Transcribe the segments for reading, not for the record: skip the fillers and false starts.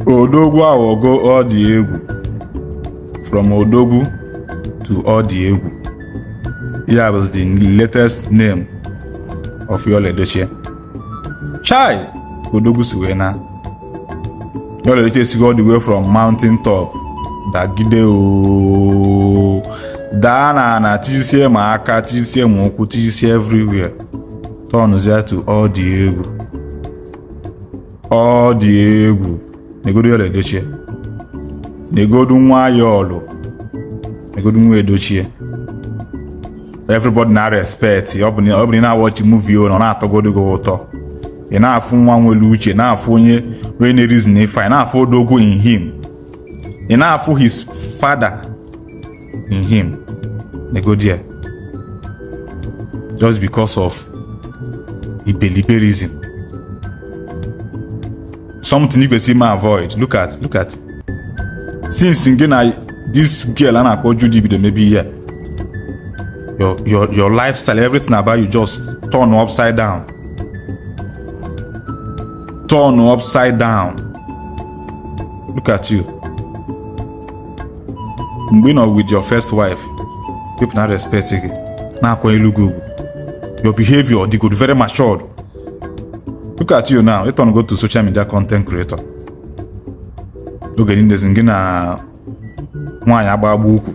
Odogwu awogo ọ dị egwu. From Odogwu to ọ dị egwu. Here was the latest name of Yul Edochie. Chai! Odogwu si wee na. Yul Edochie si all the way from mountain top. Dagide ooo. Daa na tijisie ma aka, tijisie ma ụkwụ, tijisie everywhere. Turns to ọ dị egwu. Ọ dị egwu. Negodu Yul Edochie. Negodu nwa Yul. Negodu nwa Edochie. Everybody na respect. Ọ bụ na watch movie ọ na-atọgodo gị ụtọ. Ị na-afụ nwa nwere uche, na-afụ onye wey na reason ife, na-afụ Odogwu in him. Ị na-afụ his father in him. Negodia. Just because of ibeliberism. Something you can see me avoid. Look at. Since this girl and I called Judy bido maybe here. Your lifestyle, everything about you just turn upside down. Turn upside down. Look at you. When you're with your first wife, people not respecting it. Now your behavior, they could very matured. Look at you now. Let on go to social media content creator. Look at this ngina nwanyị agbagbu ukwu.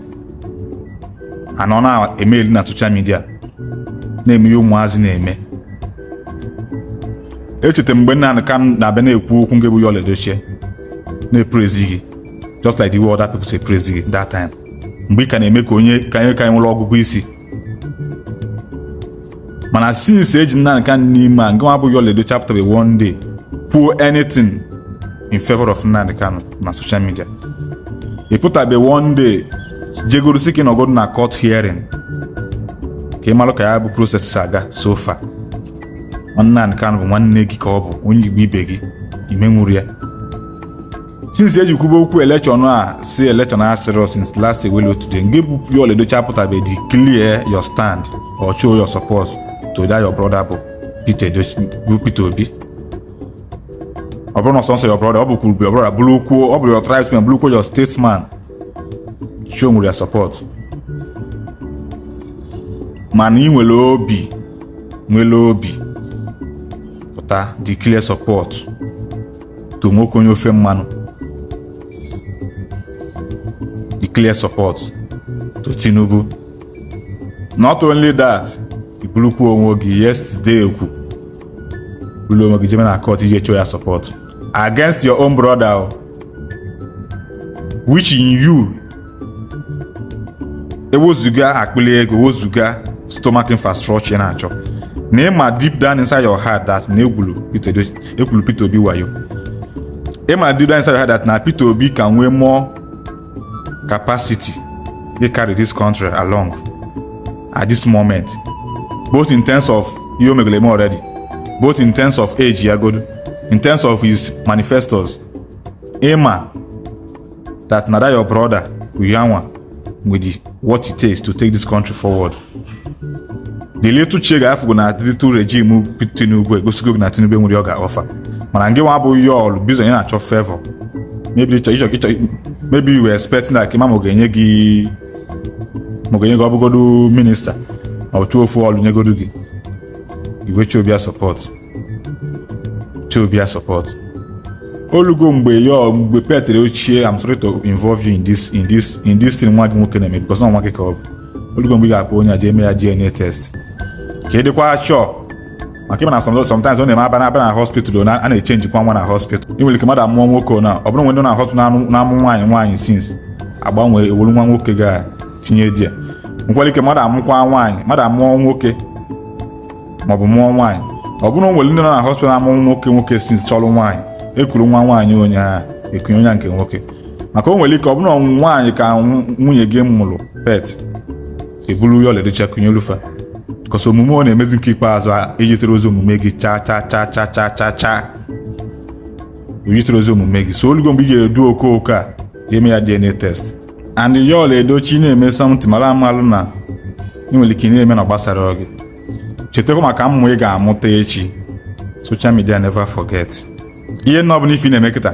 Anọ na email na social media. Na-eme ụmụazị na-eme. Echete mgbe nna ka na be na-ekwu okwu nke bụ Yul Edochie. Na-praise gị. Just like the way other people say praise gị that time. Mgbe ka na-eme ka onye ka nwere ọgụgụ isi. Mana since age nna nke n'ime a, nke nwa bụ Yul Edochie chapter one day pull anything in favor of Nnamdi Kanu na social media. He put up one day jegoro siki na ogodu na court hearing. Ka ịmalụ ka ya bụ process aga so far. Nnamdi Kanu bụ nwanne gị ka ọ bụ onye Igbo ibe gị imenwuru ya. Since eji kwubo okwu election a si election a serious since last week today, nke bụ Yul Edochie put up declare your stand or show your support to that your brother bụ Peter Obi. Ọ bụrụ na ọsọ your brother, ọ bụ kwuru your brother, bụrụkwuo, ọ bụ your tribesman, bụrụkwuo your statesman. Show me your support. Man, ị nwere obi. Pụta declare support to nwoke onye ofe mmanụ. Declare support to Tinubu. Not only that, ibulukwu onwe gị yesterday ekwu. Bulu onwe gị jeme na court ije show your support against your own brother, which in you ewozuga akpili ego, ewozuga stomach infrastructure na achọ. Na ịma deep down inside your heart that na ekwulu Peter Obi wayo. Ịma deep down inside your heart that na Peter Obi can nwee more capacity to carry this country along at this moment, both in terms of Yomeglemo already, both in terms of age Yagodu, in terms of his manifestos. Emma, that nada your brother Uyanwa with what it takes to take this country forward. The little chega afu na little regime Tinubu go na Tinubu nwere ga offer. Mana nge wa bụ Yul bizo na achọ favor. Maybe you were expecting that Imam ogenye gị ọbụgodu minister or two of all nyegodu gị. Iwe Chobia support. Olugo mgbe Peter ochie, I'm sorry to involve you in this thing nwa gị nwoke na-eme because na nwa gị ka ọ bụ. Olugo mgbe ga-akpọ onye aje eme ya DNA test. Ka edikwa sure. Maka ịma na sometimes ọ na-eme aba na hospital a na-echange kwa nwa na hospital. Ị nwere ike mmadụ amụọ nwoke na ọ bụrụ nwe ndị na hospital na-amụ nwaanyị since agbanwe ewolu nwa nwoke ga-tinye di ya. Nkwere ike mmadụ amụkwa nwaanyị, mmadụ amụọ nwoke maọbụ mụọ nwaanyị. Ọ bụrụ nwere ndị nọ na hospital amụ nwoke since chọrọ nwaanyị, ekwuru nwa nwaanyị onye ha ekunye onye nke nwoke. Maka o nwere ike ọ bụrụ nwaanyị ka nwunye gị mụrụ pet ebulu Yul Edochie kunye lufa. Because omume ọ na-emezi nke ikpeazụ ejitere ozi omume gị cha. Ejitere ozi omume gị. So olugo mgbe ị ga-edu okooko a ga-eme ya DNA test. And Yul Edochie na-eme something mara amalụ na ị nwere ike na-eme na gbasara gị. Chetakwa maka mmụ ị ga-amụta echi. Social media never forget. Ihe nọ bụ n'ife na-eme kịta.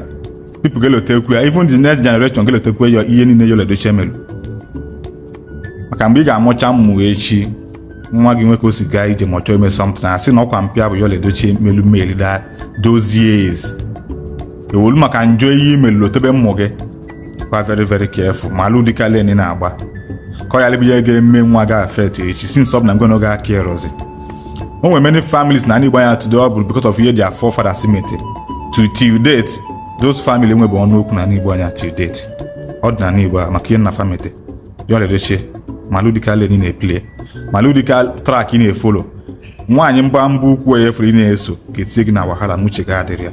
people ga-elotekwu ya, even the next generation ga-elotekwu ya ihe niile Yul Edochie mere. Maka mgbe ị ga-amụcha mmụ echi nwa gị nwoke o si gaa ije ma ọ chọọ ime something asị na ọkwa mpịa bụ Yul Edochie melu mail those years ewolu maka njọ ihe imelụ otebe mmụ gị kwa very very careful ma alụ dịka len na-agba ka ọ ya lebiya ga-eme nwa ga affect echi since ọ bụ na ngwe n'oge aka erozi. O nwere many families na Igbo anya today ọ bụ because of ihe their forefathers mete till date. Those family nwebe ọnụ okwu na Igbo anya till date ọ dị na Igbo maka ihe nna family Yul Edochie malụ dịka len na-eplay malụ dịka track ị na-efolo nwaanyị mgba ukwu ya efere ị na-eso ga-etinye gị na wahala n'uche ga adịrị ya.